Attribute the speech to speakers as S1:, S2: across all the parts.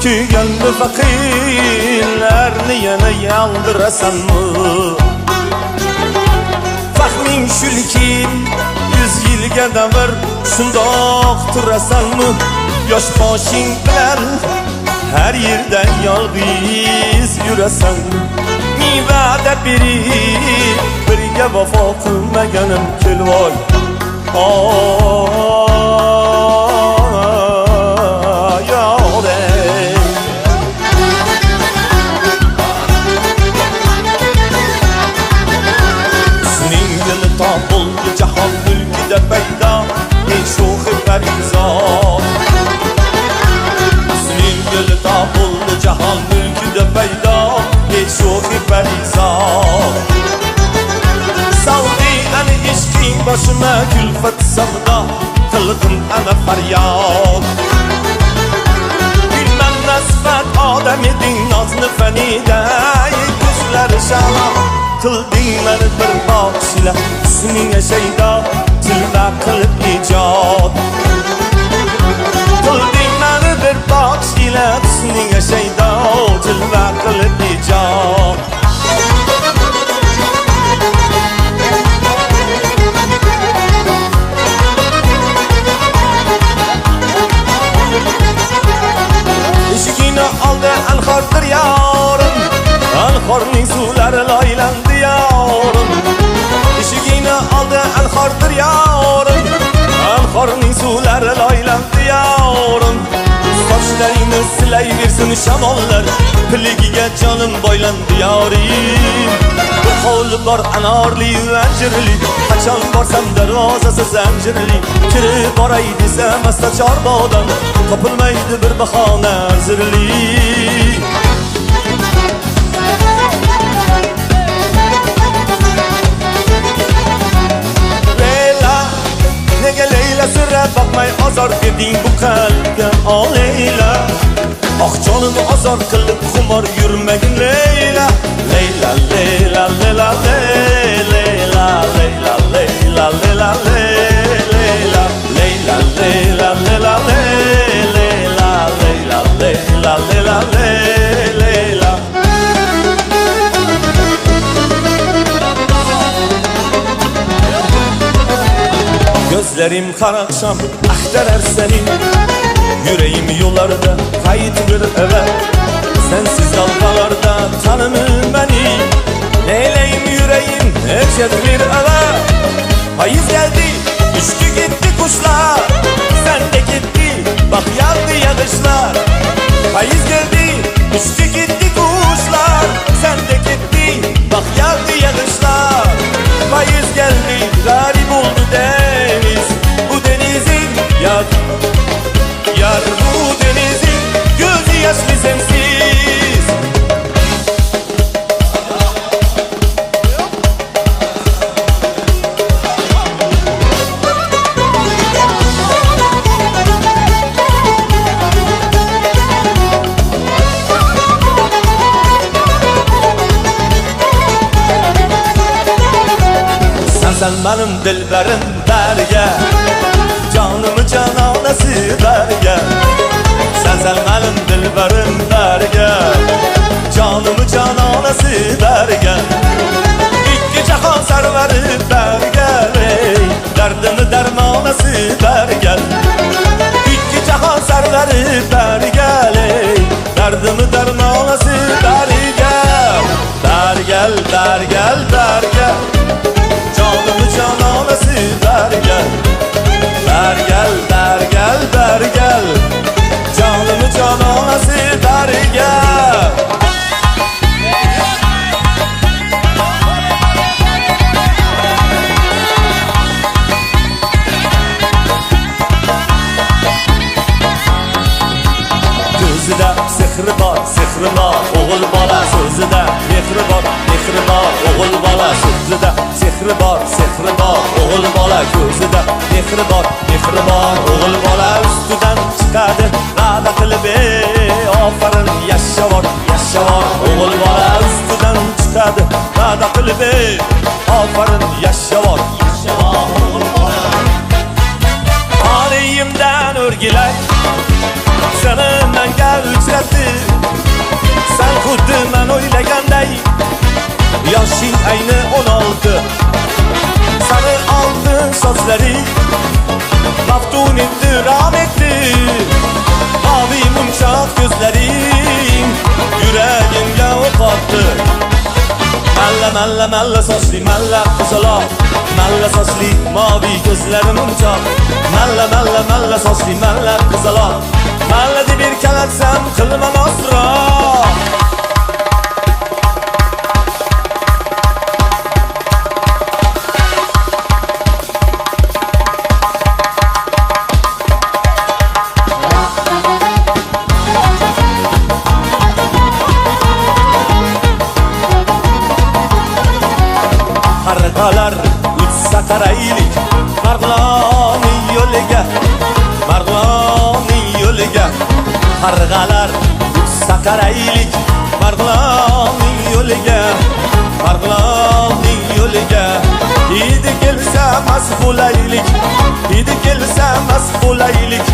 S1: Kuyganli faqirlarni yana yaldırasanmi? Fahming shulki 100 yilga davr shundoq turasanmi? Yosh boshing bilan her yerda yolg'iz yurasan. Mi va'da berib birga vafo qilmaganim kelvoy. Buldu cahan mülkide peyda ey şoxi parizad. Senin gülü ta buldu cahan mülkide peyda ey şoxi parizad. Saldi ani ishqing boshima kulfat savdo qildim ana faryod. Bilmem nasbat odam eding nozli fanida ko'zlari shalom qilding meni bir boshila isming shaydo tilba qilib ijod. Qilding meni bir boshila isming shaydo tilba qilib ijod. Eshigini oldi anhordir yorim, anhorning suvlari loylandi yorim. Eshigini oldi anhordir yorim, anhorning suvlari loylandi yorim. Sochlaringni silayversin shamollar, piligiga jonim boylandi yorim. Bir hovli bor anorli anjirli, qachon borsam darvozasi zanjirli. Kirib boray desam asta chorbodan, topilmaydi bir bahona zirli. Leyla sırra bakmay azar dedin bu kalbga o Leyla. Ah canımı azar kılıp kumar yürümegin Leyla. Leyla Leyla Leyla Leyla Leyla Leyla Leyla Leyla Leyla Leyla Leyla Leyla Leyla Leyla. Gözlerim karakşam aktarar senin, yüreğim yollarda kayıtır eve. Sensiz dalgalarda tanımın beni, neyleyim yüreğim eşet bir eve. Payız geldi, düştü gitti kuşlar, sen de gitti, bak yağdı yağışlar. Payız geldi, düştü gitti kuşlar, sen de gitti, bak yağdı yağışlar. Payız geldi, garip oldu deniz, bu denizin yar, yar bu denizin gözü yaşlı sensiz. Sen benim dilberim berge, canımı cananası berge. Sen benim dilberim berge, canımı cananası berge. İki cahan serveri berge, derdimi dermanası berge. İki cahan serveri berge, derdimi dermanası berge. Bergel, bergel, bergel, canımı cananası bergel. Bergel, bergel, bergel, canımı cananası bergel. Gözüde sihri var, sihri var, oğul bala. Sözüde mehri var, mehri var, oğul bala. Sözüde sihri var, sihri var, oğul bala. Gözüde mehri var, mehri var, oğul bala. Üstüden çıkardı rada kılıbı, aferin yaşa var, yaşa var, oğul bala. Üstüden çıkardı rada kılıbı, aferin yaşa var, yaşa var, oğul bala. Aleyhimden örgüley, seninle gel ücretli malla malla sochli malla qizaloq, malla sochli mavi ko'zlarim unchoq. Malla malla malla sochli malla qizaloq, malla deb erkalatsam qilma nosroq. Qarg'alar uchsa qaraylik Marg'ilonning yo'liga, Marg'ilonning yo'liga. Qarg'alar uchsa qaraylik Marg'ilonning yo'liga, Marg'ilonning yo'liga. Hidi kelsa mas bo'laylik, hidi kelsa mas bo'laylik.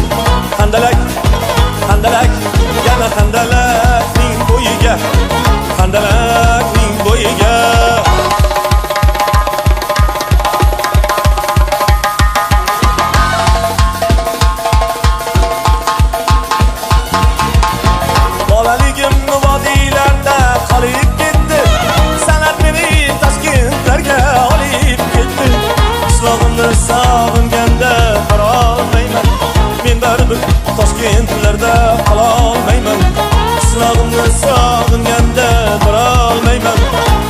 S1: Handalak, handalak, yana handalakning bo'yiga, handalakning bo'yiga. Bolaligimni vodiylarda qolib ketdi, san'at meni Toshkentlarga olib ketdi. Qishlog'imni sog'inganda borolmayman, men baribir Toshkentlarda qololmayman. Qishlog'imni sog'inganda borolmayman,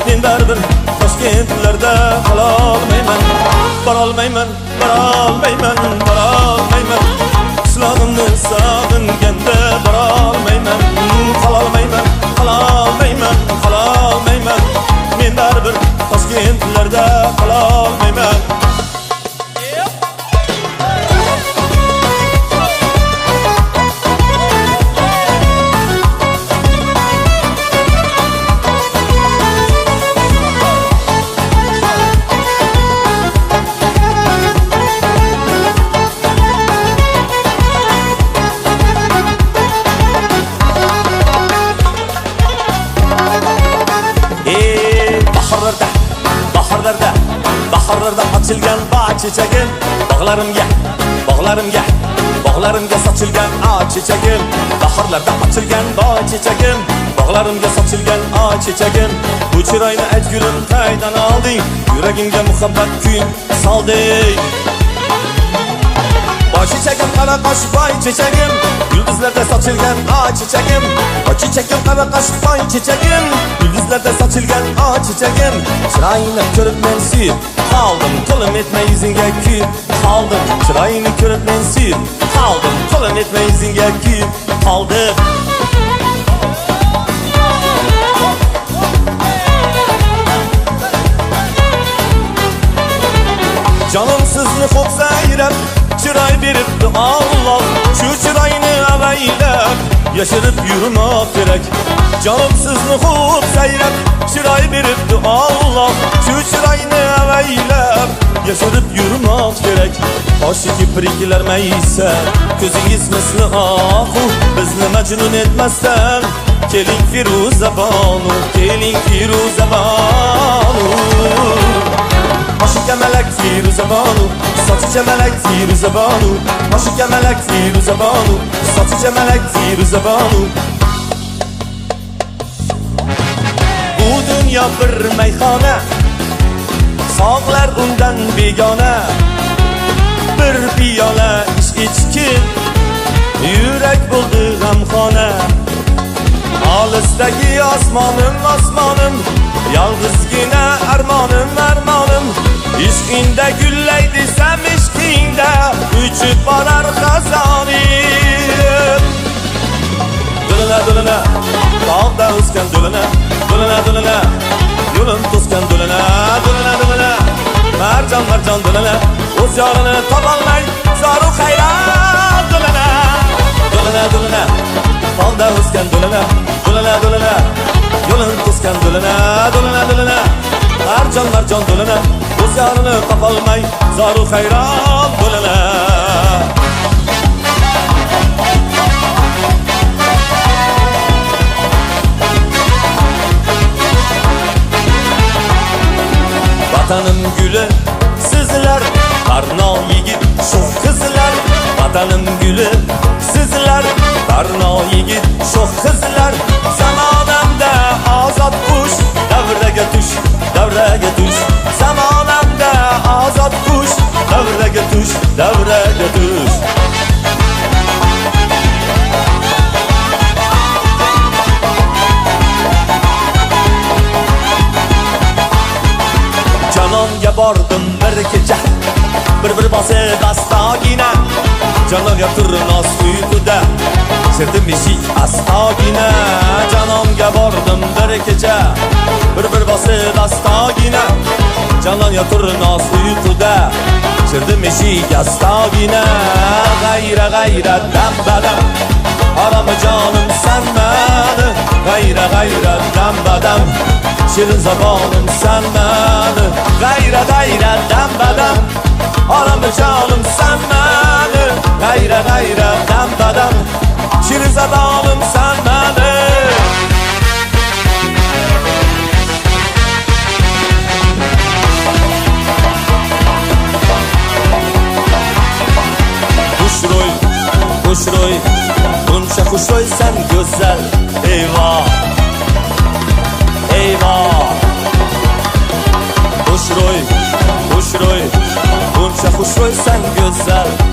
S1: men baribir Toshkentlarda qololmayman. Borolmayman, borolmayman, borolmayman. Qishlog'imni sog'inganda borolmayman, qololmayman, qololmayman, qololmayman. Men baribir Toshkentlarda qololmayman. Baharlarda, baharlarda açılgan bağ çiçeğim. Bağlarımga, bağlarımga, bağlarımga saçılgan ağ çiçeğim. Baharlarda açılgan bağ çiçeğim. Bağlarımga saçılgan ağ çiçeğim. Bu çırayını et gülüm qaydan aldın, yüreğimge muhabbet kuyun saldın. Boy çiçeğim, qara qosh boy çiçeğim, yulduzlarda saçılgan ağ çiçeğim. Boy çiçeğim, qara qosh boy çiçeğim, yulduzlarda saçılgan ağ çiçeğim. Çırayını ko'rib men suyib qoldim, qo'lim etmay yuzingga kuyib qoldim. Çırayını ko'rib men suyib qoldim, qo'lim etmay yuzingga kuyib qoldim. Canım sizni xo'p sayrab, chiroy beribdi Allah. Shu chiroyni avaylab yashirib yurmoq kerak. Canım sizni xo'p sayrab, chiroy beribdi Allah. Shu chiroyni avaylab yashirib yurmoq kerak. Qoshi kipriklar maysa, ko'zingiz misli oqu, bizni majnun etmasdan keling Firuza bonu, keling Firuza bonu. Başı kemelek Firuza banu, saçı cemelek Firuza banu. Başı kemelek Firuza banu, saçı cemelek Firuza banu. Bu dünya bir meyhane, sağlar undan begona. Bir piyola içki, yürek buldu g'amxona. Olisdagi osmonim, osmonim, yolg'izgina armonim, armonim. İşkinde gülley desem işkinde, uçup borar hazonim. Dulana dulana, tog'da o'sgan dulana, dulana dulana, yo'lim to'sgan dulana, dulana dulana. Marjon marjon dulana, o'z yorini topolmay zoru hayron dulana. Dulana dulana, tog'da o'sgan dulana, dulana dulana, yo'lim to'sgan dulana, dulana dulana. Marjon marjon dulana, o'z yorini topolmay zoru hayron dulana. Vatanım gülü sizler, Tarnov yigit sho'x qizlar. Vatanım gülü sizler, Tarnov yigit sho'x qizlar. Zamonamda ozod qush, davraga tush, bordim bir kecha bir bosib astagina Canonga turnos uyquda Sirdim eshik astagina Janonga bordim bir kecha bir bosib astagina Canonga turnos uyquda Sirdim eshik astagina G'ayra dam badam Aram canım sen beni G'ayra dam badam Shirin zabonim sen beni G'ayra dam badam Aram canım sen beni G'ayra dam badam Shirin zabonim sen beni Xushro'y buncha xushro'ysan go'zal eyvoh Xushro'y buncha xushro'ysan go'zal